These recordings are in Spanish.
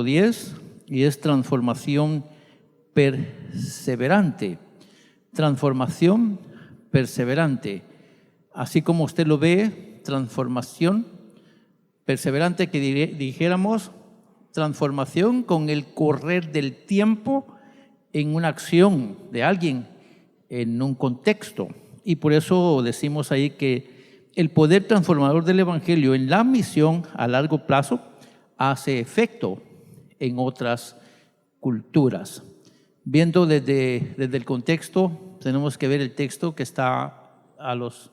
10 y es transformación perseverante. Transformación perseverante. Así como usted lo ve, transformación perseverante, que dijéramos transformación con el correr del tiempo en una acción de alguien, en un contexto. Y por eso decimos ahí que el poder transformador del Evangelio en la misión a largo plazo hace efecto en otras culturas. Viendo desde el contexto, tenemos que ver el texto que está a los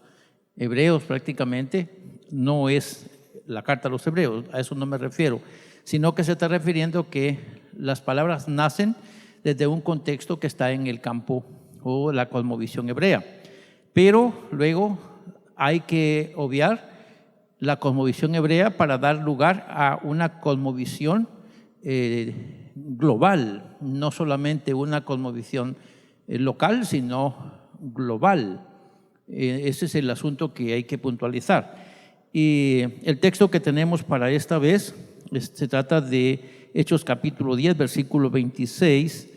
hebreos prácticamente. No es la carta a los hebreos, a eso no me refiero, sino que se está refiriendo que las palabras nacen desde un contexto que está en el campo o la cosmovisión hebrea. Pero luego hay que obviar la cosmovisión hebrea para dar lugar a una cosmovisión global, no solamente una cosmovisión local, sino global. Ese es el asunto que hay que puntualizar. Y el texto que tenemos para esta vez se trata de Hechos capítulo 10, versículo 26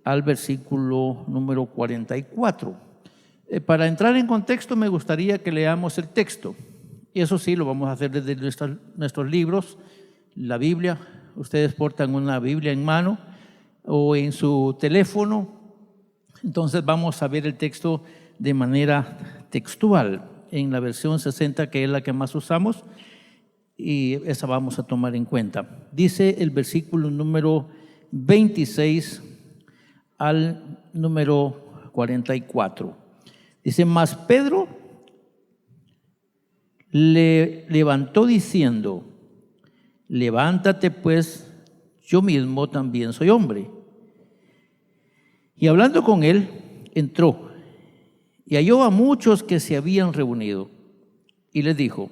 al versículo número 44. Para entrar en contexto me gustaría que leamos el texto. Y eso sí, lo vamos a hacer desde nuestros libros, la Biblia. Ustedes portan una Biblia en mano o en su teléfono. Entonces vamos a ver el texto de manera textual en la versión 60, que es la que más usamos, y esa vamos a tomar en cuenta. Dice el versículo número 26 al número 44. Dice: mas Pedro le levantó diciendo: levántate pues, yo mismo también soy hombre. Y hablando con él, entró y halló a muchos que se habían reunido, y les dijo: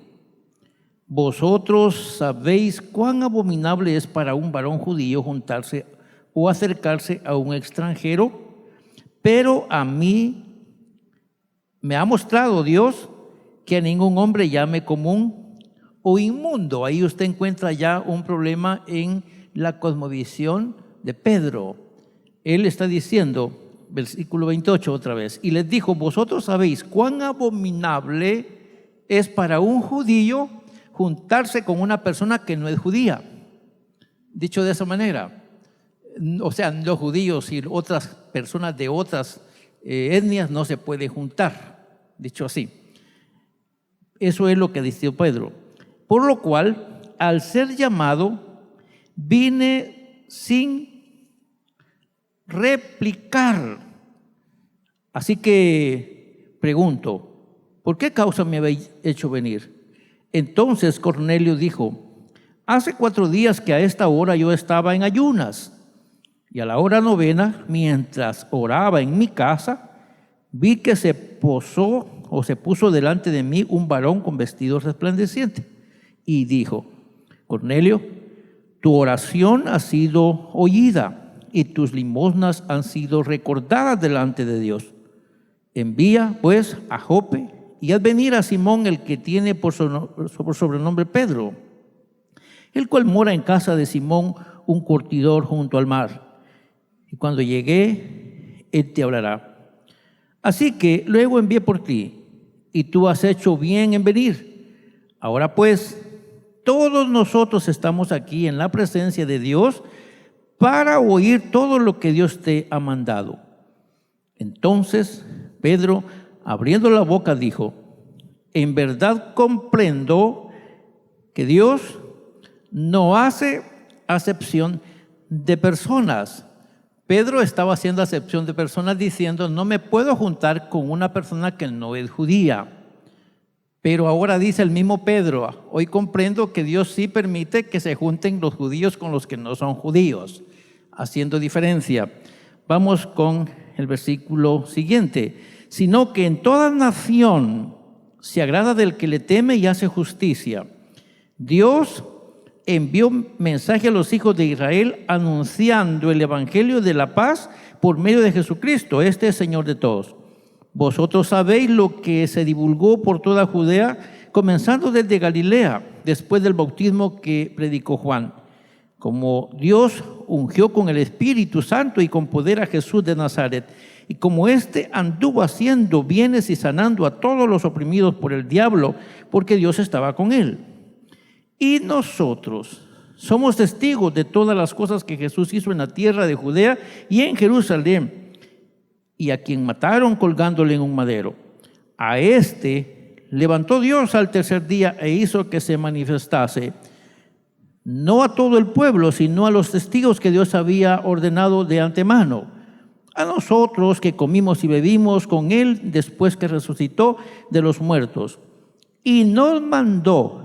vosotros sabéis cuán abominable es para un varón judío juntarse o acercarse a un extranjero, pero a mí me ha mostrado Dios que a ningún hombre llame común o inmundo. Ahí usted encuentra ya un problema en la cosmovisión de Pedro. Él está diciendo, versículo 28 otra vez, y les dijo: vosotros sabéis cuán abominable es para un judío juntarse con una persona que no es judía. Dicho de esa manera, o sea, los judíos y otras personas de otras etnias no se pueden juntar, dicho así. Eso es lo que dice Pedro. Por lo cual, al ser llamado, vine sin replicar. Así que pregunto: ¿por qué causa me habéis hecho venir? Entonces Cornelio dijo: hace 4 días que a esta hora yo estaba en ayunas, y a la hora 9, mientras oraba en mi casa, vi que se puso delante de mí un varón con vestido resplandeciente, y dijo: Cornelio, tu oración ha sido oída, y tus limosnas han sido recordadas delante de Dios. Envía pues a Jope y haz venir a Simón, el que tiene por sobrenombre Pedro, el cual mora en casa de Simón, un curtidor junto al mar. Y cuando llegue, él te hablará. Así que luego envié por ti, y tú has hecho bien en venir. Ahora pues, todos nosotros estamos aquí en la presencia de Dios para oír todo lo que Dios te ha mandado. Entonces Pedro, abriendo la boca, dijo: en verdad comprendo que Dios no hace acepción de personas. Pedro estaba haciendo acepción de personas diciendo: no me puedo juntar con una persona que no es judía. Pero ahora dice el mismo Pedro: hoy comprendo que Dios sí permite que se junten los judíos con los que no son judíos, haciendo diferencia. Vamos con el versículo siguiente. Sino que en toda nación se agrada del que le teme y hace justicia. Dios envió mensaje a los hijos de Israel anunciando el evangelio de la paz por medio de Jesucristo. Este es Señor de todos. Vosotros sabéis lo que se divulgó por toda Judea, comenzando desde Galilea, después del bautismo que predicó Juan, como Dios ungió con el Espíritu Santo y con poder a Jesús de Nazaret, y como éste anduvo haciendo bienes y sanando a todos los oprimidos por el diablo, porque Dios estaba con él. Y nosotros somos testigos de todas las cosas que Jesús hizo en la tierra de Judea y en Jerusalén, y a quien mataron colgándole en un madero. A este levantó Dios al tercer día e hizo que se manifestase, no a todo el pueblo, sino a los testigos que Dios había ordenado de antemano. A nosotros que comimos y bebimos con él después que resucitó de los muertos. Y nos mandó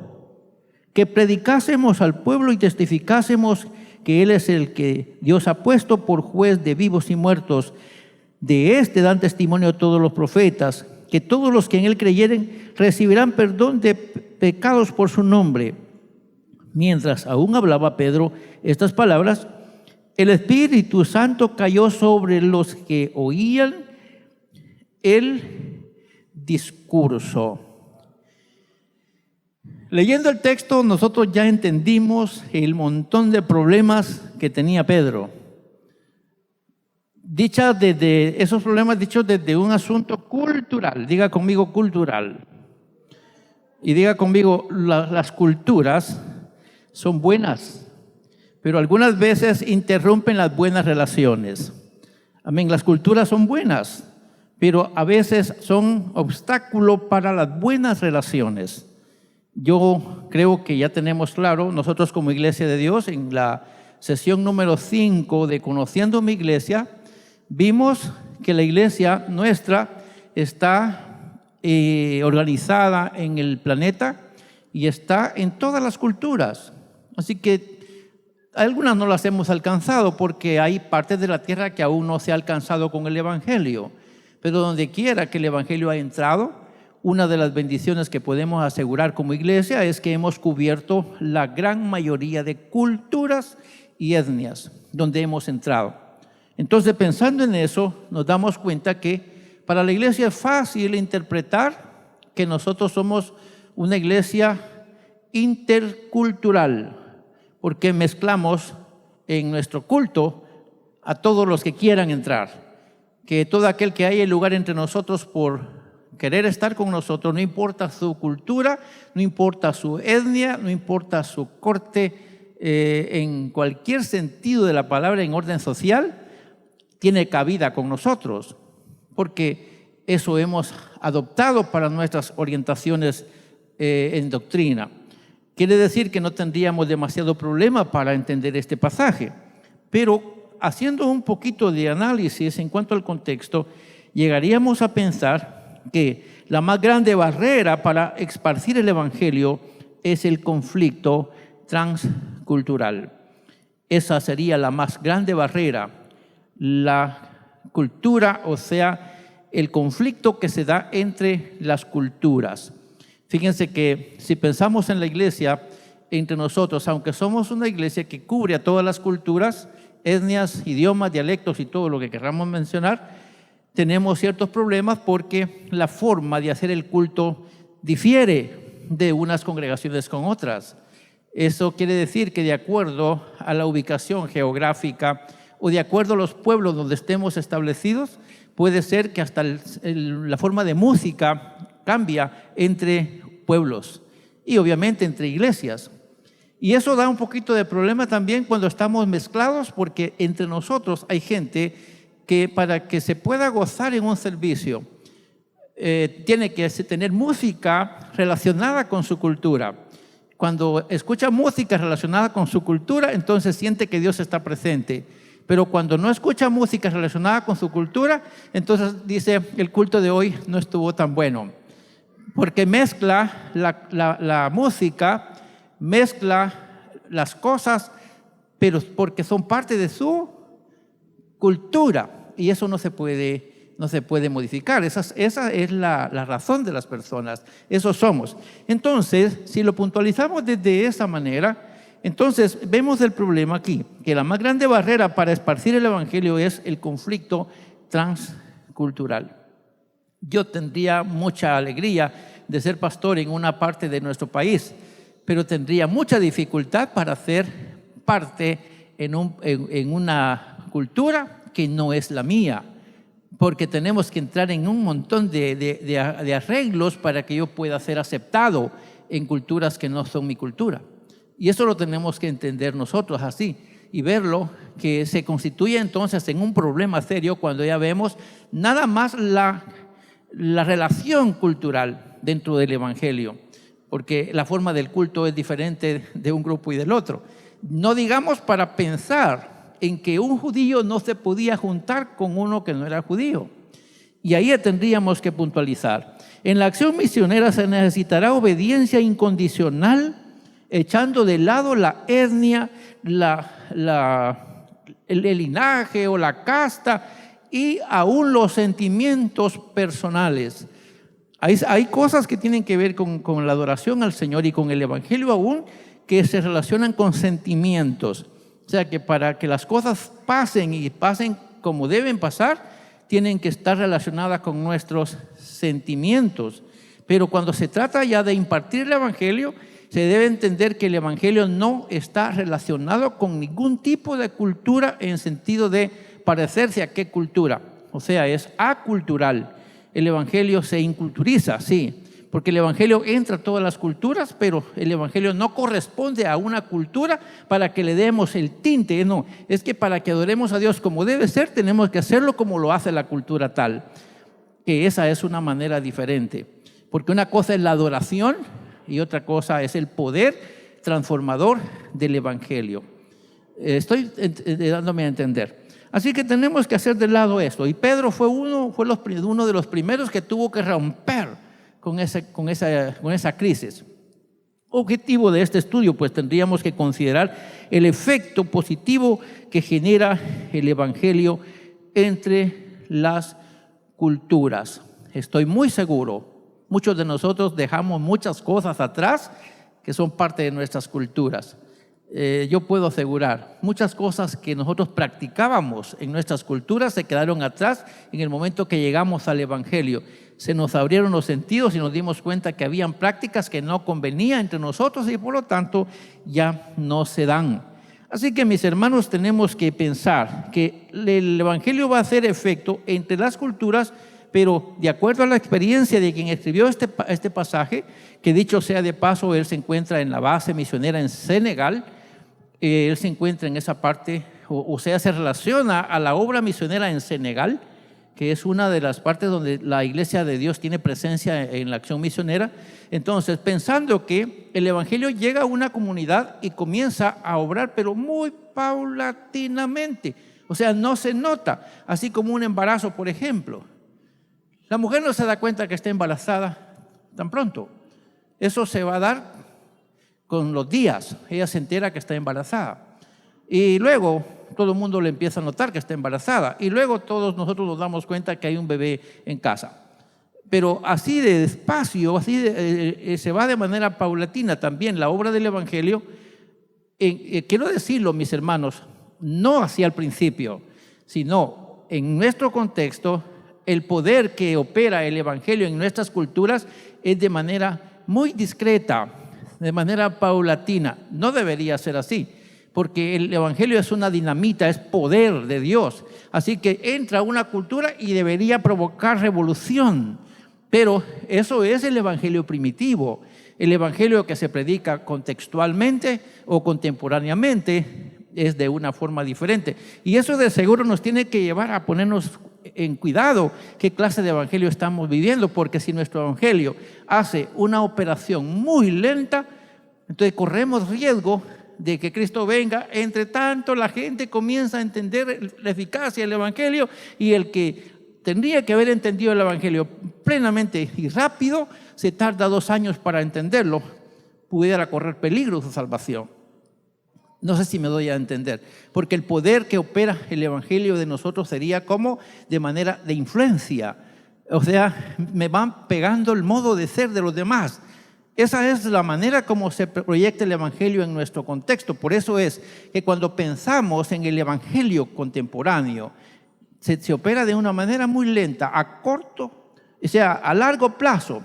que predicásemos al pueblo y testificásemos que él es el que Dios ha puesto por juez de vivos y muertos. De este dan testimonio todos los profetas, que todos los que en él creyeren recibirán perdón de pecados por su nombre. Mientras aún hablaba Pedro estas palabras, el Espíritu Santo cayó sobre los que oían el discurso. Leyendo el texto, nosotros ya entendimos el montón de problemas que tenía Pedro. Esos problemas dichos desde un asunto cultural. Diga conmigo cultural. Y diga conmigo, las culturas son buenas, pero algunas veces interrumpen las buenas relaciones. Amén, las culturas son buenas, pero a veces son obstáculo para las buenas relaciones. Yo creo que ya tenemos claro, nosotros como Iglesia de Dios, en la sesión número 5 de Conociendo mi Iglesia, vimos que la iglesia nuestra está organizada en el planeta y está en todas las culturas. Así que algunas no las hemos alcanzado porque hay partes de la tierra que aún no se ha alcanzado con el Evangelio. Pero donde quiera que el Evangelio ha entrado, una de las bendiciones que podemos asegurar como iglesia es que hemos cubierto la gran mayoría de culturas y etnias donde hemos entrado. Entonces, pensando en eso, nos damos cuenta que para la iglesia es fácil interpretar que nosotros somos una iglesia intercultural, porque mezclamos en nuestro culto a todos los que quieran entrar. Que todo aquel que haya lugar entre nosotros por querer estar con nosotros, no importa su cultura, no importa su etnia, no importa su corte, en cualquier sentido de la palabra en orden social, tiene cabida con nosotros, porque eso hemos adoptado para nuestras orientaciones en doctrina. Quiere decir que no tendríamos demasiado problema para entender este pasaje, pero haciendo un poquito de análisis en cuanto al contexto, llegaríamos a pensar que la más grande barrera para esparcir el Evangelio es el conflicto transcultural. Esa sería la más grande barrera, la cultura, o sea, el conflicto que se da entre las culturas. Fíjense que si pensamos en la iglesia entre nosotros, aunque somos una iglesia que cubre a todas las culturas, etnias, idiomas, dialectos y todo lo que queramos mencionar, tenemos ciertos problemas porque la forma de hacer el culto difiere de unas congregaciones con otras. Eso quiere decir que de acuerdo a la ubicación geográfica o de acuerdo a los pueblos donde estemos establecidos, puede ser que hasta la forma de música cambia entre pueblos y obviamente entre iglesias. Y eso da un poquito de problema también cuando estamos mezclados, porque entre nosotros hay gente que para que se pueda gozar en un servicio tiene que tener música relacionada con su cultura. Cuando escucha música relacionada con su cultura, entonces siente que Dios está presente. Pero cuando no escucha música relacionada con su cultura, entonces dice, el culto de hoy no estuvo tan bueno. Porque mezcla la música, mezcla las cosas, pero porque son parte de su cultura. Y eso no se puede modificar. Esa es la razón de las personas. Eso somos. Entonces, si lo puntualizamos desde esa manera, entonces vemos el problema aquí, que la más grande barrera para esparcir el Evangelio es el conflicto transcultural. Yo tendría mucha alegría de ser pastor en una parte de nuestro país, pero tendría mucha dificultad para ser parte en una cultura que no es la mía, porque tenemos que entrar en un montón de arreglos para que yo pueda ser aceptado en culturas que no son mi cultura. Y eso lo tenemos que entender nosotros así y verlo, que se constituye entonces en un problema serio cuando ya vemos nada más la relación cultural dentro del Evangelio, porque la forma del culto es diferente de un grupo y del otro. No digamos para pensar en que un judío no se podía juntar con uno que no era judío. Y ahí tendríamos que puntualizar. En la acción misionera se necesitará obediencia incondicional, echando de lado la etnia, el linaje o la casta y aún los sentimientos personales. Hay cosas que tienen que ver con la adoración al Señor y con el Evangelio aún, que se relacionan con sentimientos. O sea que para que las cosas pasen y pasen como deben pasar, tienen que estar relacionadas con nuestros sentimientos. Pero cuando se trata ya de impartir el Evangelio, se debe entender que el Evangelio no está relacionado con ningún tipo de cultura en sentido de parecerse a qué cultura. O sea, es acultural. El Evangelio se inculturiza, sí, porque el Evangelio entra a todas las culturas, pero el Evangelio no corresponde a una cultura para que le demos el tinte. No, es que para que adoremos a Dios como debe ser, tenemos que hacerlo como lo hace la cultura tal. Que esa es una manera diferente. Porque una cosa es la adoración y otra cosa es el poder transformador del Evangelio. Estoy dándome a entender. Así que tenemos que hacer de lado esto. Y Pedro fue uno de los primeros que tuvo que romper con esa crisis. Objetivo de este estudio, pues tendríamos que considerar el efecto positivo que genera el Evangelio entre las culturas. Estoy muy seguro, muchos de nosotros dejamos muchas cosas atrás que son parte de nuestras culturas. Yo puedo asegurar, muchas cosas que nosotros practicábamos en nuestras culturas se quedaron atrás en el momento que llegamos al Evangelio. Se nos abrieron los sentidos y nos dimos cuenta que habían prácticas que no convenían entre nosotros y por lo tanto ya no se dan. Así que mis hermanos, tenemos que pensar que el Evangelio va a hacer efecto entre las culturas, pero de acuerdo a la experiencia de quien escribió este pasaje, que dicho sea de paso, él se encuentra en la base misionera en Senegal. Él se encuentra en esa parte, o sea, se relaciona a la obra misionera en Senegal, que es una de las partes donde la Iglesia de Dios tiene presencia en la acción misionera. Entonces, pensando que el Evangelio llega a una comunidad y comienza a obrar, pero muy paulatinamente. O sea, no se nota, así como un embarazo, por ejemplo. La mujer no se da cuenta que está embarazada tan pronto. Eso se va a dar con los días. Ella se entera que está embarazada. Y luego todo el mundo le empieza a notar que está embarazada. Y luego todos nosotros nos damos cuenta que hay un bebé en casa. Pero así de despacio, se va de manera paulatina también la obra del Evangelio. Quiero decirlo, mis hermanos, no hacia el principio, sino en nuestro contexto, el poder que opera el Evangelio en nuestras culturas es de manera muy discreta, de manera paulatina. No debería ser así, porque el Evangelio es una dinamita, es poder de Dios. Así que entra a una cultura y debería provocar revolución. Pero eso es el Evangelio primitivo, el Evangelio que se predica contextualmente o contemporáneamente es de una forma diferente. Y eso de seguro nos tiene que llevar a ponernos en cuidado qué clase de evangelio estamos viviendo, porque si nuestro evangelio hace una operación muy lenta, entonces corremos riesgo de que Cristo venga. Entre tanto, la gente comienza a entender la eficacia del evangelio y el que tendría que haber entendido el evangelio plenamente y rápido, se tarda 2 años para entenderlo, pudiera correr peligro su salvación. No sé si me doy a entender, porque el poder que opera el evangelio de nosotros sería como de manera de influencia. O sea, me van pegando el modo de ser de los demás. Esa es la manera como se proyecta el evangelio en nuestro contexto. Por eso es que cuando pensamos en el evangelio contemporáneo, se opera de una manera muy lenta, a corto, o sea, a largo plazo.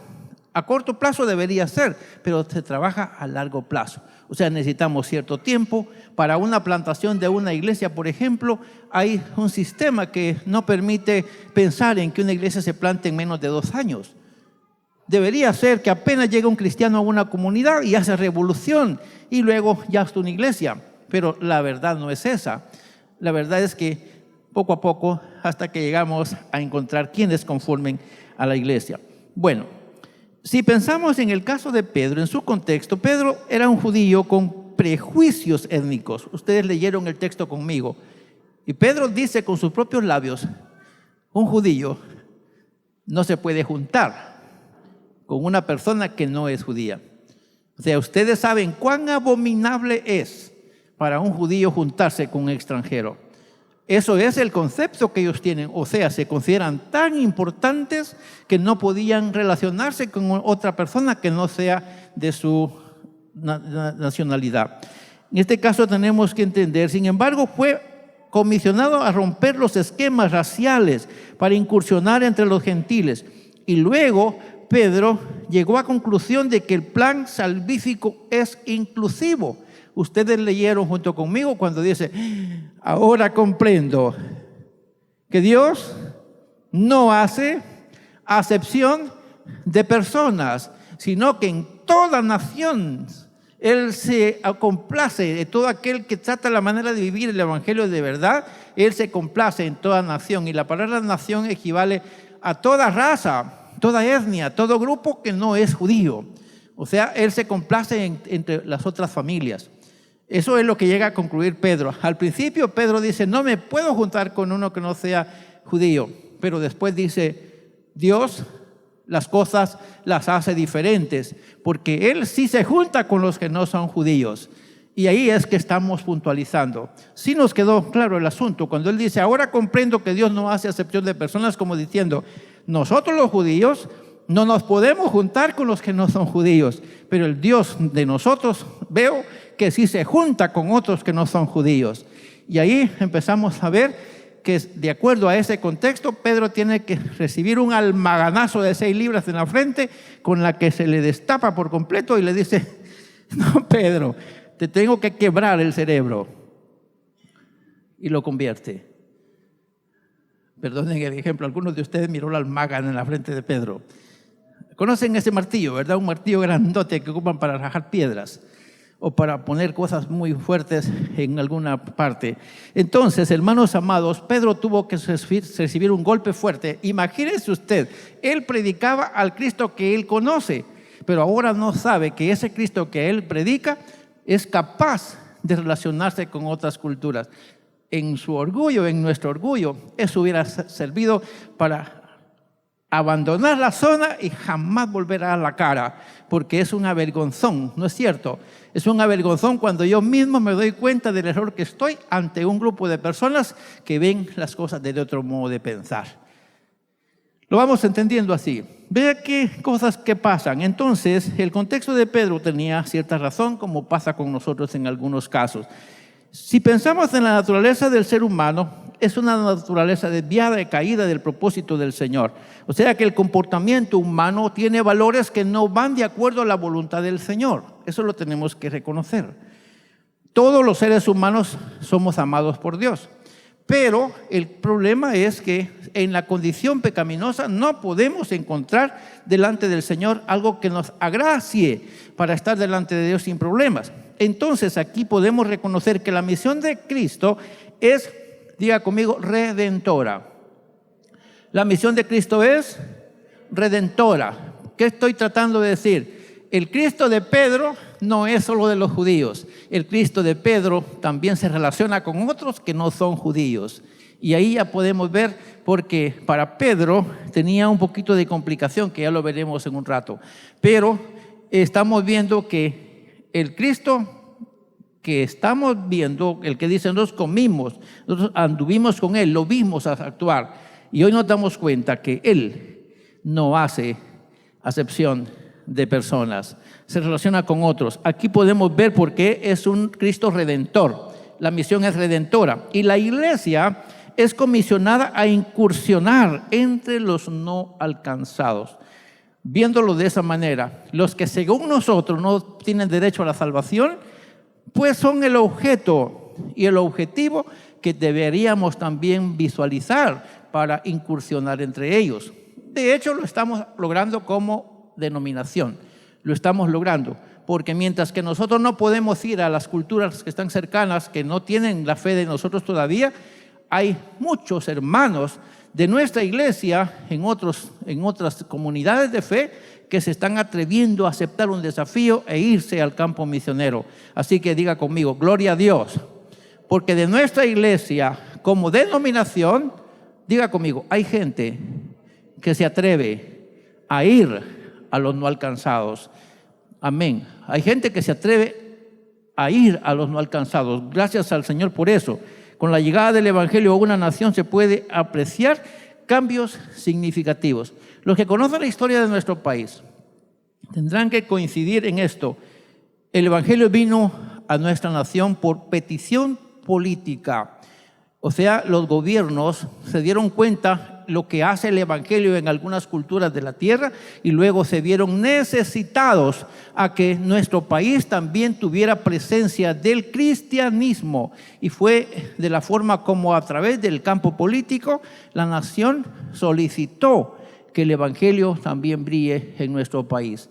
A corto plazo debería ser, pero se trabaja a largo plazo. O sea, necesitamos cierto tiempo. Para una plantación de una iglesia, por ejemplo, hay un sistema que no permite pensar en que una iglesia se plante en menos de 2 años. Debería ser que apenas llega un cristiano a una comunidad y hace revolución y luego ya está una iglesia. Pero la verdad no es esa. La verdad es que poco a poco, hasta que llegamos a encontrar quienes conformen a la iglesia. Bueno, si pensamos en el caso de Pedro, en su contexto, Pedro era un judío con prejuicios étnicos. Ustedes leyeron el texto conmigo. Y Pedro dice con sus propios labios, un judío no se puede juntar con una persona que no es judía. O sea, ustedes saben cuán abominable es para un judío juntarse con un extranjero. Eso es el concepto que ellos tienen. O sea, se consideran tan importantes que no podían relacionarse con otra persona que no sea de su nacionalidad. En este caso tenemos que entender, sin embargo, fue comisionado a romper los esquemas raciales para incursionar entre los gentiles. Y luego Pedro llegó a conclusión de que el plan salvífico es inclusivo. Ustedes leyeron junto conmigo cuando dice, ahora comprendo que Dios no hace acepción de personas, sino que en toda nación Él se complace de todo aquel que trata la manera de vivir el evangelio de verdad. Él se complace en toda nación, y la palabra nación equivale a toda raza, toda etnia, todo grupo que no es judío. O sea, Él se complace entre las otras familias. Eso es lo que llega a concluir Pedro. Al principio Pedro dice, no me puedo juntar con uno que no sea judío. Pero después dice, Dios las cosas las hace diferentes, porque Él sí se junta con los que no son judíos. Y ahí es que estamos puntualizando. Sí nos quedó claro el asunto cuando Él dice, ahora comprendo que Dios no hace acepción de personas, como diciendo, nosotros los judíos no nos podemos juntar con los que no son judíos, pero el Dios de nosotros veo que sí se junta con otros que no son judíos. Y ahí empezamos a ver que de acuerdo a ese contexto, Pedro tiene que recibir un almaganazo de 6 libras en la frente con la que se le destapa por completo y le dice, no, Pedro, te tengo que quebrar el cerebro. Y lo convierte. Perdonen el ejemplo, algunos de ustedes miró la almagana en la frente de Pedro. Conocen ese martillo, ¿verdad? Un martillo grandote que ocupan para rajar piedras o para poner cosas muy fuertes en alguna parte. Entonces, hermanos amados, Pedro tuvo que recibir un golpe fuerte. Imagínense usted, él predicaba al Cristo que él conoce, pero ahora no sabe que ese Cristo que él predica es capaz de relacionarse con otras culturas. En su orgullo, en nuestro orgullo, eso hubiera servido para abandonar la zona y jamás volver a dar la cara, porque es un avergonzón, ¿no es cierto? Es un avergonzón cuando yo mismo me doy cuenta del error que estoy ante un grupo de personas que ven las cosas de otro modo de pensar. Lo vamos entendiendo así. Vea qué cosas que pasan. Entonces, el contexto de Pedro tenía cierta razón, como pasa con nosotros en algunos casos. Si pensamos en la naturaleza del ser humano, es una naturaleza desviada y caída del propósito del Señor. O sea que el comportamiento humano tiene valores que no van de acuerdo a la voluntad del Señor. Eso lo tenemos que reconocer. Todos los seres humanos somos amados por Dios. Pero el problema es que en la condición pecaminosa no podemos encontrar delante del Señor algo que nos agracie para estar delante de Dios sin problemas. Entonces aquí podemos reconocer que la misión de Cristo es, diga conmigo, redentora. La misión de Cristo es redentora. ¿Qué estoy tratando de decir? El Cristo de Pedro no es solo de los judíos. El Cristo de Pedro también se relaciona con otros que no son judíos. Y ahí ya podemos ver, porque para Pedro tenía un poquito de complicación, que ya lo veremos en un rato. Pero estamos viendo que el Cristo que estamos viendo, el que dice nosotros comimos, nosotros anduvimos con Él, lo vimos actuar. Y hoy nos damos cuenta que Él no hace acepción de personas, se relaciona con otros. Aquí podemos ver por qué es un Cristo redentor. La misión es redentora. Y la iglesia es comisionada a incursionar entre los no alcanzados. viéndolo de esa manera, los que según nosotros no tienen derecho a la salvación, pues son el objeto y el objetivo que deberíamos también visualizar para incursionar entre ellos. De hecho, lo estamos logrando como denominación, lo estamos logrando, porque mientras que nosotros no podemos ir a las culturas que están cercanas, que no tienen la fe de nosotros todavía, hay muchos hermanos de nuestra iglesia en otras comunidades de fe que se están atreviendo a aceptar un desafío e irse al campo misionero. Así que diga conmigo, gloria a Dios, porque de nuestra iglesia como denominación, diga conmigo, hay gente que se atreve a ir a los no alcanzados. Amén. Hay gente que se atreve a ir a los no alcanzados. Gracias al Señor por eso. Con la llegada del Evangelio a una nación se puede apreciar cambios significativos. Los que conocen la historia de nuestro país tendrán que coincidir en esto. El Evangelio vino a nuestra nación por petición política. O sea, los gobiernos se dieron cuenta lo que hace el Evangelio en algunas culturas de la tierra y luego se vieron necesitados a que nuestro país también tuviera presencia del cristianismo. Y fue de la forma como a través del campo político la nación solicitó que el Evangelio también brille en nuestro país.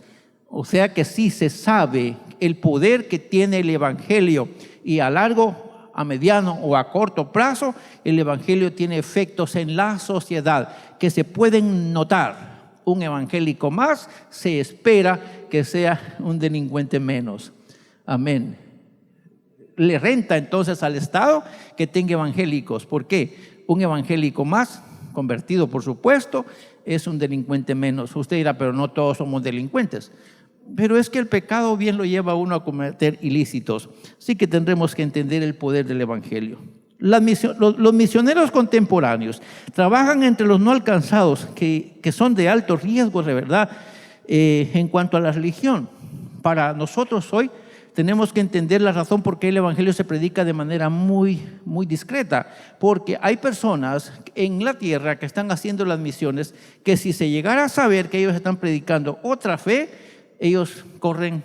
O sea que sí se sabe el poder que tiene el Evangelio y a largo, a mediano o a corto plazo, el Evangelio tiene efectos en la sociedad que se pueden notar. Un evangélico más se espera que sea un delincuente menos. Amén. Le renta entonces al Estado que tenga evangélicos. ¿Por qué? Un evangélico más, convertido por supuesto, es un delincuente menos. Usted dirá, pero no todos somos delincuentes. Pero es que el pecado bien lo lleva a uno a cometer ilícitos. Así que tendremos que entender el poder del Evangelio. Los misioneros contemporáneos trabajan entre los no alcanzados, que son de alto riesgo, de verdad, en cuanto a la religión. Para nosotros hoy tenemos que entender la razón por qué el Evangelio se predica de manera muy discreta. Porque hay personas en la tierra que están haciendo las misiones que si se llegara a saber que ellos están predicando otra fe, ellos corren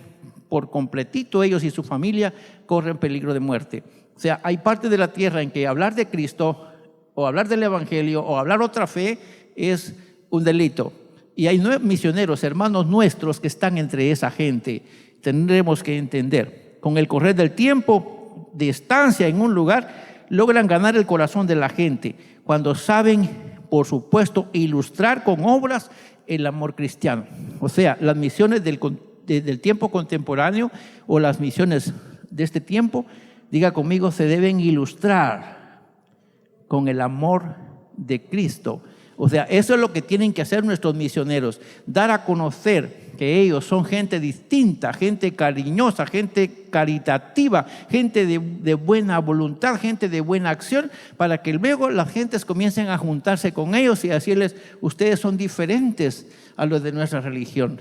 por completito, ellos y su familia corren peligro de muerte. O sea, hay parte de la tierra en que hablar de Cristo o hablar del Evangelio o hablar otra fe es un delito. Y hay misioneros, hermanos nuestros, que están entre esa gente. Tendremos que entender, con el correr del tiempo, de estancia en un lugar, logran ganar el corazón de la gente cuando saben, por supuesto, ilustrar con obras el amor cristiano. O sea, las misiones del tiempo contemporáneo o las misiones de este tiempo, diga conmigo, se deben ilustrar con el amor de Cristo. O sea, eso es lo que tienen que hacer nuestros misioneros, dar a conocer que ellos son gente distinta, gente cariñosa, gente caritativa, gente de buena voluntad, gente de buena acción, para que luego las gentes comiencen a juntarse con ellos y decirles, ustedes son diferentes a los de nuestra religión.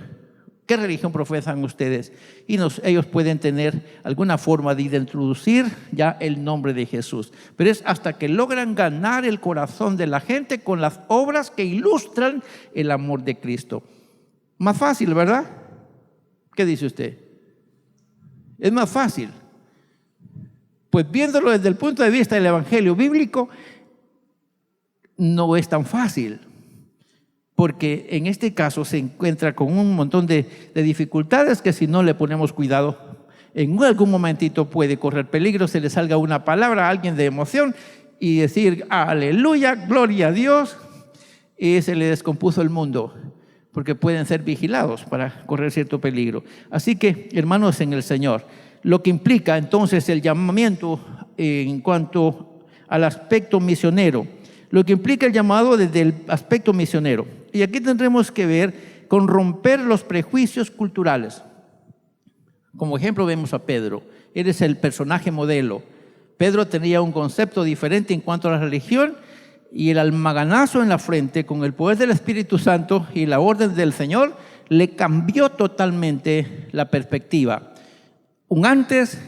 ¿Qué religión profesan ustedes? Y ellos pueden tener alguna forma de introducir ya el nombre de Jesús. Pero es hasta que logran ganar el corazón de la gente con las obras que ilustran el amor de Cristo. Más fácil, ¿verdad? ¿Qué dice usted? Es más fácil. Pues viéndolo desde el punto de vista del Evangelio bíblico, no es tan fácil. Porque en este caso se encuentra con un montón de dificultades que si no le ponemos cuidado, en algún momentito puede correr peligro, se le salga una palabra a alguien de emoción y decir, aleluya, gloria a Dios, y se le descompuso el mundo, porque pueden ser vigilados para correr cierto peligro. Así que, hermanos en el Señor, lo que implica entonces el llamamiento en cuanto al aspecto misionero, lo que implica el llamado desde el aspecto misionero. Y aquí tendremos que ver con romper los prejuicios culturales. Como ejemplo vemos a Pedro. Él es el personaje modelo. Pedro tenía un concepto diferente en cuanto a la religión y el almaganazo en la frente con el poder del Espíritu Santo y la orden del Señor le cambió totalmente la perspectiva. Un antes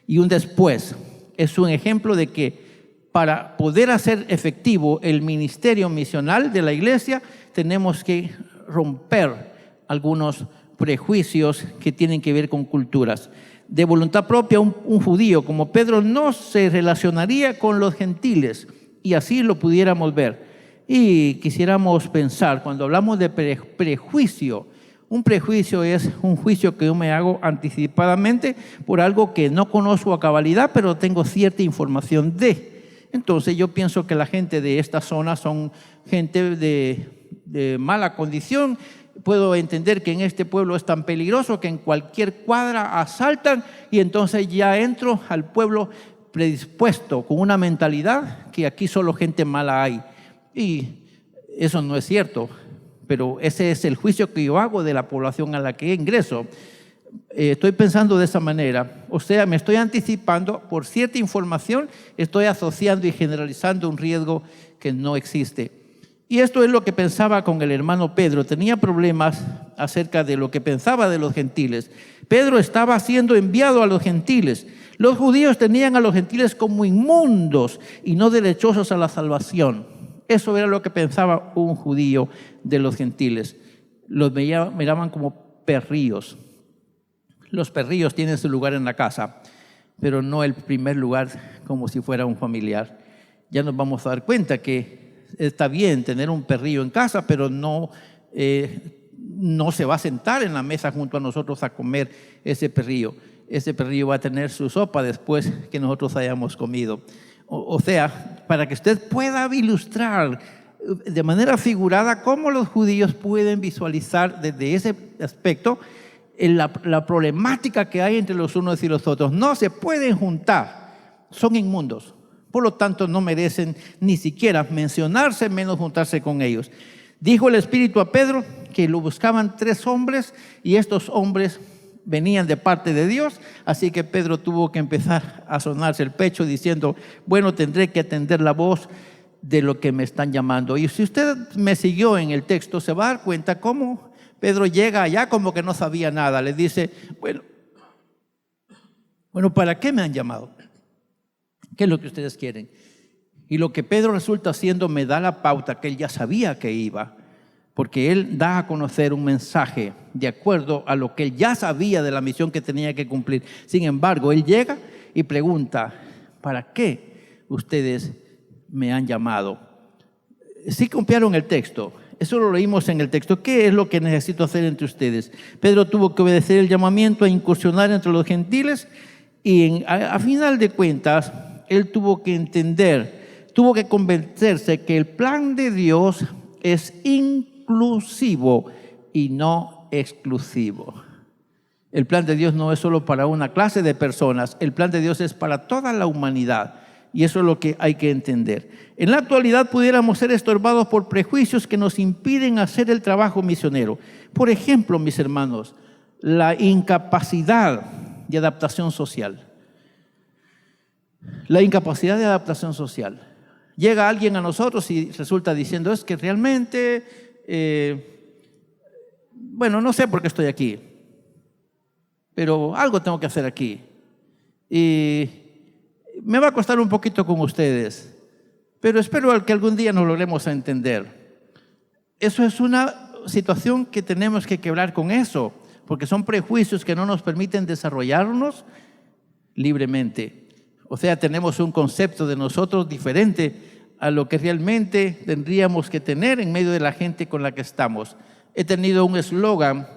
y un después. Es un ejemplo de que para poder hacer efectivo el ministerio misional de la iglesia, tenemos que romper algunos prejuicios que tienen que ver con culturas. De voluntad propia, un judío como Pedro no se relacionaría con los gentiles, y así lo pudiéramos ver. Y quisiéramos pensar, cuando hablamos de prejuicio, un prejuicio es un juicio que yo me hago anticipadamente por algo que no conozco a cabalidad, pero tengo cierta información de. Entonces yo pienso que la gente de esta zona son gente de mala condición. Puedo entender que en este pueblo es tan peligroso que en cualquier cuadra asaltan, y entonces ya entro al pueblo predispuesto con una mentalidad que aquí solo gente mala hay. Y eso no es cierto, pero ese es el juicio que yo hago de la población a la que ingreso. Estoy pensando de esa manera, o sea, me estoy anticipando por cierta información, estoy asociando y generalizando un riesgo que no existe. Y esto es lo que pensaba con el hermano Pedro. Tenía problemas acerca de lo que pensaba de los gentiles. Pedro estaba siendo enviado a los gentiles. Los judíos tenían a los gentiles como inmundos y no derechosos a la salvación. Eso era lo que pensaba un judío de los gentiles. Los miraban como perrillos. Los perrillos tienen su lugar en la casa, pero no el primer lugar como si fuera un familiar. Ya nos vamos a dar cuenta que está bien tener un perrillo en casa, pero no se va a sentar en la mesa junto a nosotros a comer ese perrillo. Ese perrillo va a tener su sopa después que nosotros hayamos comido. O sea, para que usted pueda ilustrar de manera figurada cómo los judíos pueden visualizar desde ese aspecto la problemática que hay entre los unos y los otros. No se pueden juntar, son inmundos. Por lo tanto, no merecen ni siquiera mencionarse, menos juntarse con ellos. Dijo el Espíritu a Pedro que lo buscaban 3 hombres, y estos hombres venían de parte de Dios, así que Pedro tuvo que empezar a sonarse el pecho diciendo, bueno, tendré que atender la voz de lo que me están llamando. Y si usted me siguió en el texto, se va a dar cuenta cómo Pedro llega allá como que no sabía nada. Le dice, bueno, ¿para qué me han llamado? ¿Qué es lo que ustedes quieren? Y lo que Pedro resulta haciendo me da la pauta que él ya sabía que iba, porque él da a conocer un mensaje de acuerdo a lo que él ya sabía de la misión que tenía que cumplir. Sin embargo, él llega y pregunta, ¿para qué ustedes me han llamado? Sí copiaron el texto, eso lo leímos en el texto. ¿Qué es lo que necesito hacer entre ustedes? Pedro tuvo que obedecer el llamamiento a incursionar entre los gentiles, y a final de cuentas, él tuvo que entender, tuvo que convencerse que el plan de Dios es inclusivo y no exclusivo. El plan de Dios no es solo para una clase de personas, el plan de Dios es para toda la humanidad, y eso es lo que hay que entender. En la actualidad pudiéramos ser estorbados por prejuicios que nos impiden hacer el trabajo misionero. Por ejemplo, mis hermanos, la incapacidad de adaptación social. La incapacidad de adaptación social. Llega alguien a nosotros y resulta diciendo, es que realmente, no sé por qué estoy aquí, pero algo tengo que hacer aquí. Y me va a costar un poquito con ustedes, pero espero que algún día nos logremos a entender. Eso es una situación que tenemos que quebrar con eso, porque son prejuicios que no nos permiten desarrollarnos libremente. O sea, tenemos un concepto de nosotros diferente a lo que realmente tendríamos que tener en medio de la gente con la que estamos. He tenido un eslogan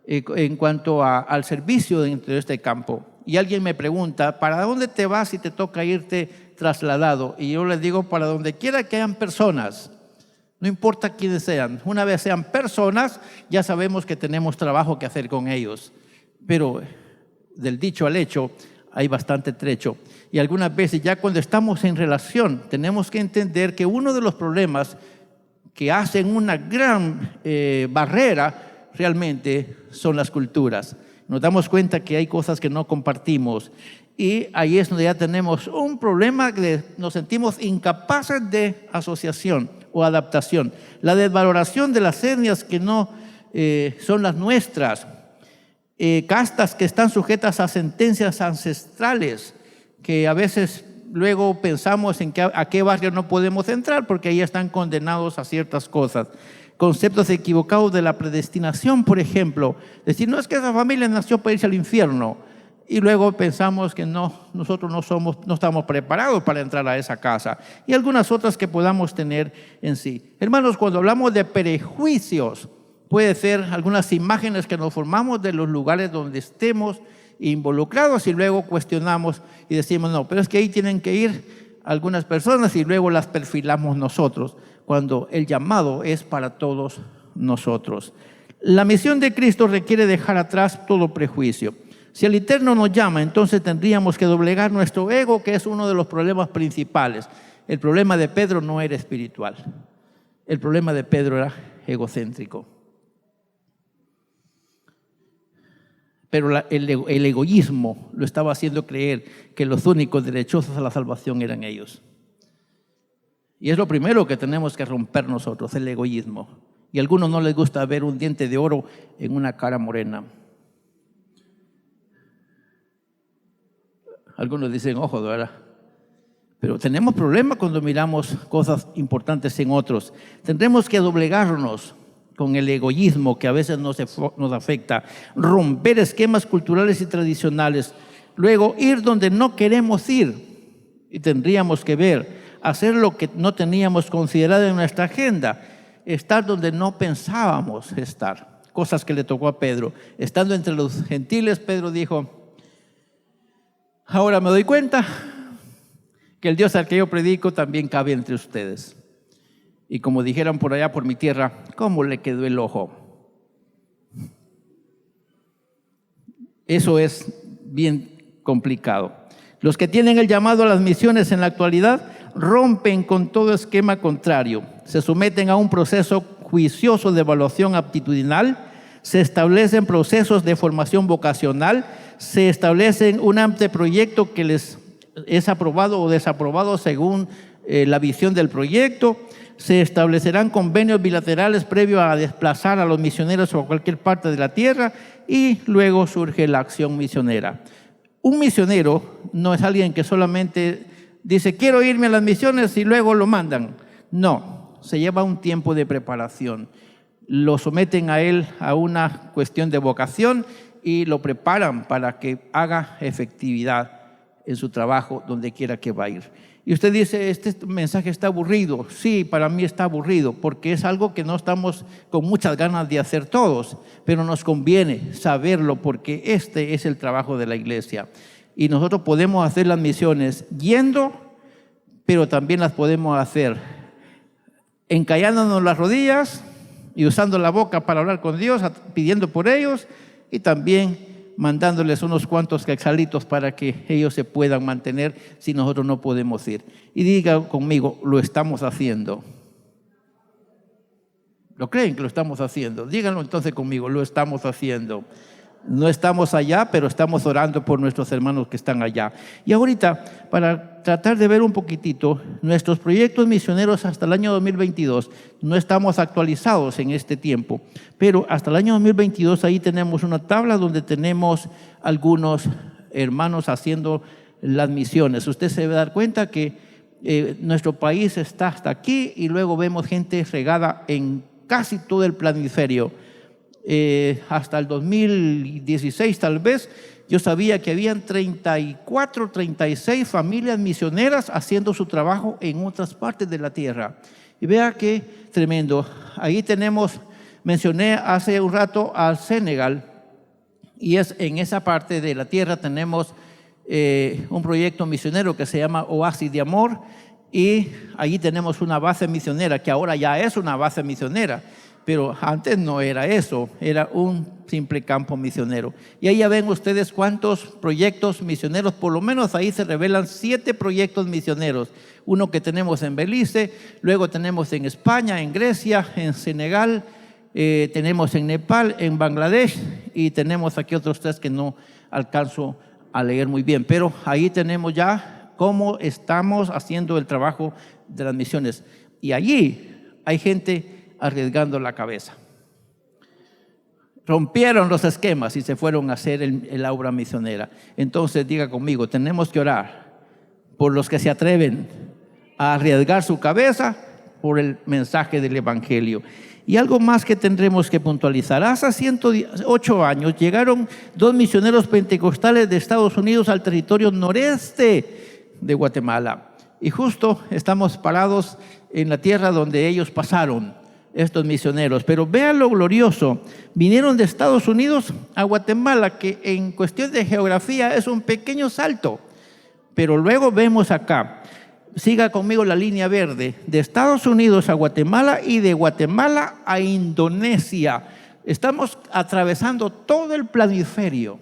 en cuanto al servicio dentro de este campo. Y alguien me pregunta, ¿para dónde te vas si te toca irte trasladado? Y yo les digo, para donde quiera que hayan personas, no importa quiénes sean. Una vez sean personas, ya sabemos que tenemos trabajo que hacer con ellos. Pero del dicho al hecho hay bastante trecho. Y algunas veces ya cuando estamos en relación, tenemos que entender que uno de los problemas que hacen una gran barrera realmente son las culturas. Nos damos cuenta que hay cosas que no compartimos, y ahí es donde ya tenemos un problema que nos sentimos incapaces de asociación o adaptación. La desvaloración de las etnias que no son las nuestras, castas que están sujetas a sentencias ancestrales, que a veces luego pensamos en a qué barrio no podemos entrar porque ahí están condenados a ciertas cosas. Conceptos equivocados de la predestinación, por ejemplo. Decir, no es que esa familia nació para irse al infierno. Y luego pensamos que no, nosotros no estamos preparados para entrar a esa casa. Y algunas otras que podamos tener en sí. Hermanos, cuando hablamos de prejuicios, puede ser algunas imágenes que nos formamos de los lugares donde estemos involucrados y luego cuestionamos y decimos, no, pero es que ahí tienen que ir algunas personas y luego las perfilamos nosotros, cuando el llamado es para todos nosotros. La misión de Cristo requiere dejar atrás todo prejuicio. Si el Eterno nos llama, entonces tendríamos que doblegar nuestro ego, que es uno de los problemas principales. El problema de Pedro no era espiritual. El problema de Pedro era egocéntrico. Pero el egoísmo lo estaba haciendo creer que los únicos derechosos a la salvación eran ellos. Y es lo primero que tenemos que romper nosotros, el egoísmo. Y a algunos no les gusta ver un diente de oro en una cara morena. Algunos dicen, ojo, ¿verdad? Pero tenemos problemas cuando miramos cosas importantes en otros. Tendremos que doblegarnos con el egoísmo que a veces nos afecta, romper esquemas culturales y tradicionales, luego ir donde no queremos ir y tendríamos que ver, hacer lo que no teníamos considerado en nuestra agenda, estar donde no pensábamos estar, cosas que le tocó a Pedro. Estando entre los gentiles, Pedro dijo, ahora me doy cuenta que el Dios al que yo predico también cabe entre ustedes. Y como dijeran por allá por mi tierra, ¿cómo le quedó el ojo? Eso es bien complicado. Los que tienen el llamado a las misiones en la actualidad rompen con todo esquema contrario. Se someten a un proceso juicioso de evaluación aptitudinal, se establecen procesos de formación vocacional, se establecen un anteproyecto que les es aprobado o desaprobado según la visión del proyecto. Se establecerán convenios bilaterales previo a desplazar a los misioneros a cualquier parte de la tierra y luego surge la acción misionera. Un misionero no es alguien que solamente dice quiero irme a las misiones y luego lo mandan. No, se lleva un tiempo de preparación. Lo someten a él a una cuestión de vocación y lo preparan para que haga efectividad en su trabajo donde quiera que va a ir. Y usted dice, este mensaje está aburrido. Sí, para mí está aburrido, porque es algo que no estamos con muchas ganas de hacer todos, pero nos conviene saberlo porque este es el trabajo de la iglesia. Y nosotros podemos hacer las misiones yendo, pero también las podemos hacer encallándonos las rodillas y usando la boca para hablar con Dios, pidiendo por ellos y también mandándoles unos cuantos quetzalitos para que ellos se puedan mantener si nosotros no podemos ir. Y diga conmigo, lo estamos haciendo. ¿Lo creen que lo estamos haciendo? Díganlo entonces conmigo, lo estamos haciendo. No estamos allá, pero estamos orando por nuestros hermanos que están allá. Y ahorita, para tratar de ver un poquitito, nuestros proyectos misioneros hasta el año 2022, no estamos actualizados en este tiempo, pero hasta el año 2022 ahí tenemos una tabla donde tenemos algunos hermanos haciendo las misiones. Usted se va a dar cuenta que nuestro país está hasta aquí y luego vemos gente regada en casi todo el planisferio. Hasta el 2016 tal vez, yo sabía que habían 34, 36 familias misioneras haciendo su trabajo en otras partes de la tierra. Y vea qué tremendo. Ahí tenemos, mencioné hace un rato al Senegal, y es en esa parte de la tierra tenemos un proyecto misionero que se llama Oasis de Amor, y allí tenemos una base misionera, que ahora ya es una base misionera. Pero antes no era eso, era un simple campo misionero. Y ahí ya ven ustedes cuántos proyectos misioneros, por lo menos ahí se revelan 7 proyectos misioneros. Uno que tenemos en Belice, luego tenemos en España, en Grecia, en Senegal, tenemos en Nepal, en Bangladesh y tenemos aquí otros 3 que no alcanzo a leer muy bien. Pero ahí tenemos ya cómo estamos haciendo el trabajo de las misiones. Y allí hay gente arriesgando la cabeza. Rompieron los esquemas y se fueron a hacer el obra misionera. Entonces diga conmigo, tenemos que orar por los que se atreven a arriesgar su cabeza por el mensaje del Evangelio. Y algo más que tendremos que puntualizar. Hace 108 años llegaron 2 misioneros pentecostales de Estados Unidos al territorio noreste de Guatemala. Y justo estamos parados en la tierra donde ellos pasaron, estos misioneros. Pero vean lo glorioso. Vinieron de Estados Unidos a Guatemala, que en cuestión de geografía es un pequeño salto. Pero luego vemos acá. Siga conmigo la línea verde, de Estados Unidos a Guatemala y de Guatemala a Indonesia. Estamos atravesando todo el planisferio.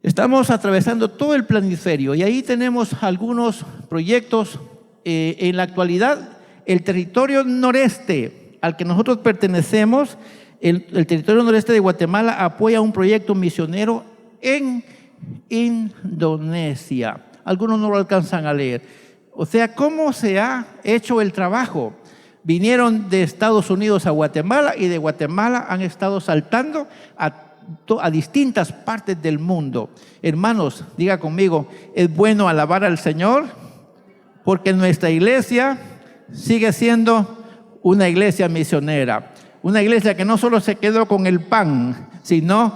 Estamos atravesando todo el planisferio y ahí tenemos algunos proyectos. En la actualidad, el territorio noreste al que nosotros pertenecemos, el territorio noreste de Guatemala apoya un proyecto misionero en Indonesia. Algunos no lo alcanzan a leer. O sea, ¿cómo se ha hecho el trabajo? Vinieron de Estados Unidos a Guatemala y de Guatemala han estado saltando a distintas partes del mundo. Hermanos, diga conmigo, es bueno alabar al Señor porque nuestra iglesia sigue siendo una iglesia misionera. Una iglesia que no solo se quedó con el pan, sino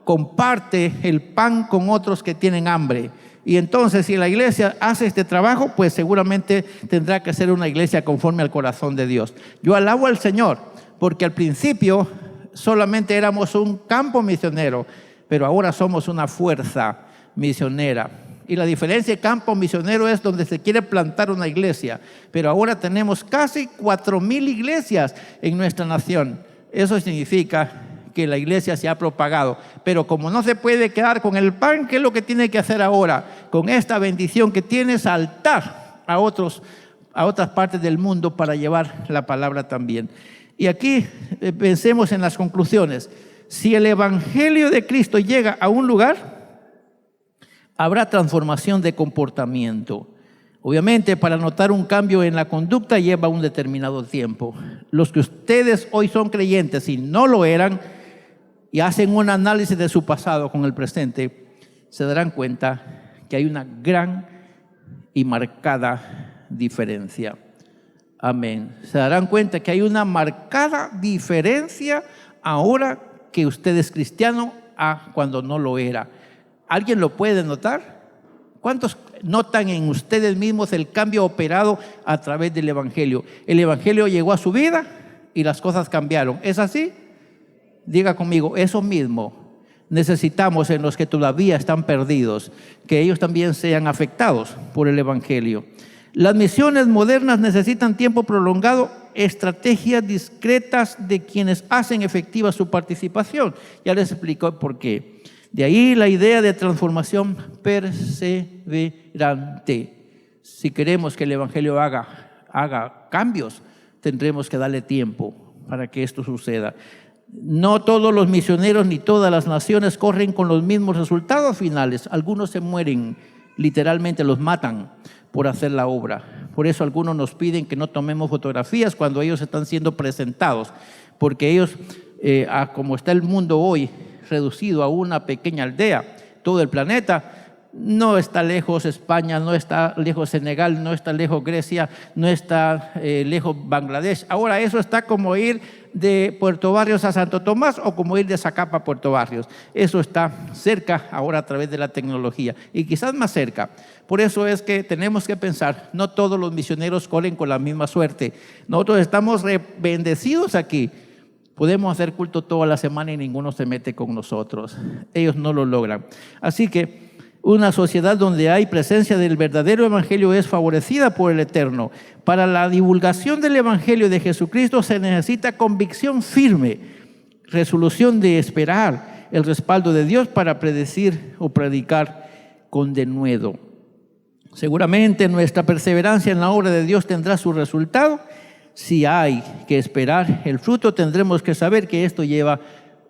comparte el pan con otros que tienen hambre. Y entonces, si la iglesia hace este trabajo, pues seguramente tendrá que ser una iglesia conforme al corazón de Dios. Yo alabo al Señor, porque al principio solamente éramos un campo misionero, pero ahora somos una fuerza misionera. Y la diferencia de campo misionero es donde se quiere plantar una iglesia, pero ahora tenemos casi 4,000 iglesias en nuestra nación. Eso significa que la iglesia se ha propagado, pero como no se puede quedar con el pan, ¿qué es lo que tiene que hacer ahora? Con esta bendición que tiene, saltar a otras partes del mundo para llevar la palabra también. Y aquí pensemos en las conclusiones. Si el evangelio de Cristo llega a un lugar, habrá transformación de comportamiento. Obviamente, para notar un cambio en la conducta lleva un determinado tiempo. Los que ustedes hoy son creyentes y no lo eran, y hacen un análisis de su pasado con el presente, se darán cuenta que hay una gran y marcada diferencia. Amén. Se darán cuenta que hay una marcada diferencia ahora que usted es cristiano a cuando no lo era. ¿Alguien lo puede notar? ¿Cuántos notan en ustedes mismos el cambio operado a través del evangelio? El evangelio llegó a su vida y las cosas cambiaron. ¿Es así? Diga conmigo, eso mismo necesitamos en los que todavía están perdidos, que ellos también sean afectados por el evangelio. Las misiones modernas necesitan tiempo prolongado, estrategias discretas de quienes hacen efectiva su participación. Ya les explico por qué. De ahí la idea de transformación perseverante. Si queremos que el evangelio haga cambios, tendremos que darle tiempo para que esto suceda. No todos los misioneros ni todas las naciones corren con los mismos resultados finales. Algunos se mueren, literalmente los matan por hacer la obra. Por eso algunos nos piden que no tomemos fotografías cuando ellos están siendo presentados, porque ellos, como está el mundo hoy, reducido a una pequeña aldea, todo el planeta, no está lejos España, no está lejos Senegal, no está lejos Grecia, no está lejos Bangladesh. Ahora eso está como ir de Puerto Barrios a Santo Tomás o como ir de Zacapa a Puerto Barrios. Eso está cerca ahora a través de la tecnología y quizás más cerca. Por eso es que tenemos que pensar, no todos los misioneros corren con la misma suerte. Nosotros estamos bendecidos aquí. Podemos hacer culto toda la semana y ninguno se mete con nosotros. Ellos no lo logran. Así que una sociedad donde hay presencia del verdadero evangelio es favorecida por el Eterno. Para la divulgación del evangelio de Jesucristo se necesita convicción firme, resolución de esperar el respaldo de Dios para predecir o predicar con denuedo. Seguramente nuestra perseverancia en la obra de Dios tendrá su resultado. Si hay que esperar el fruto, tendremos que saber que esto lleva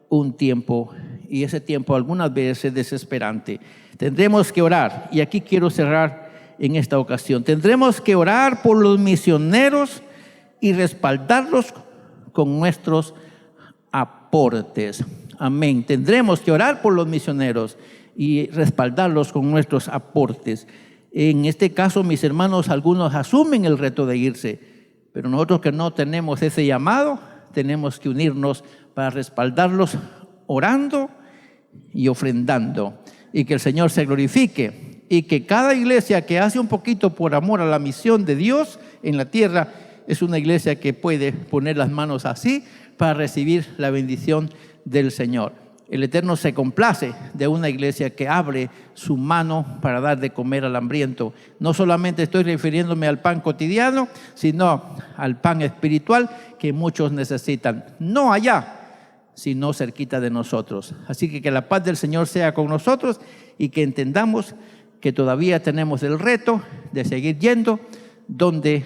un tiempo y ese tiempo algunas veces es desesperante. Tendremos que orar, y aquí quiero cerrar en esta ocasión. Tendremos que orar por los misioneros y respaldarlos con nuestros aportes. Amén. Tendremos que orar por los misioneros y respaldarlos con nuestros aportes. En este caso, mis hermanos, algunos asumen el reto de irse. Pero nosotros que no tenemos ese llamado, tenemos que unirnos para respaldarlos orando y ofrendando, y que el Señor se glorifique, y que cada iglesia que hace un poquito por amor a la misión de Dios en la tierra es una iglesia que puede poner las manos así para recibir la bendición del Señor. El Eterno se complace de una iglesia que abre su mano para dar de comer al hambriento. No solamente estoy refiriéndome al pan cotidiano, sino al pan espiritual que muchos necesitan, no allá, sino cerquita de nosotros. Así que la paz del Señor sea con nosotros y que entendamos que todavía tenemos el reto de seguir yendo donde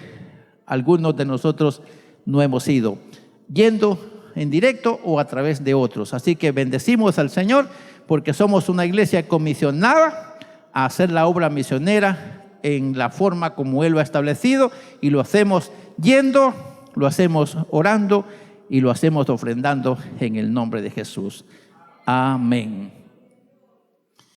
algunos de nosotros no hemos ido, yendo en directo o a través de otros. Así que bendecimos al Señor porque somos una iglesia comisionada a hacer la obra misionera en la forma como Él lo ha establecido, y lo hacemos yendo, lo hacemos orando y lo hacemos ofrendando en el nombre de Jesús. Amén.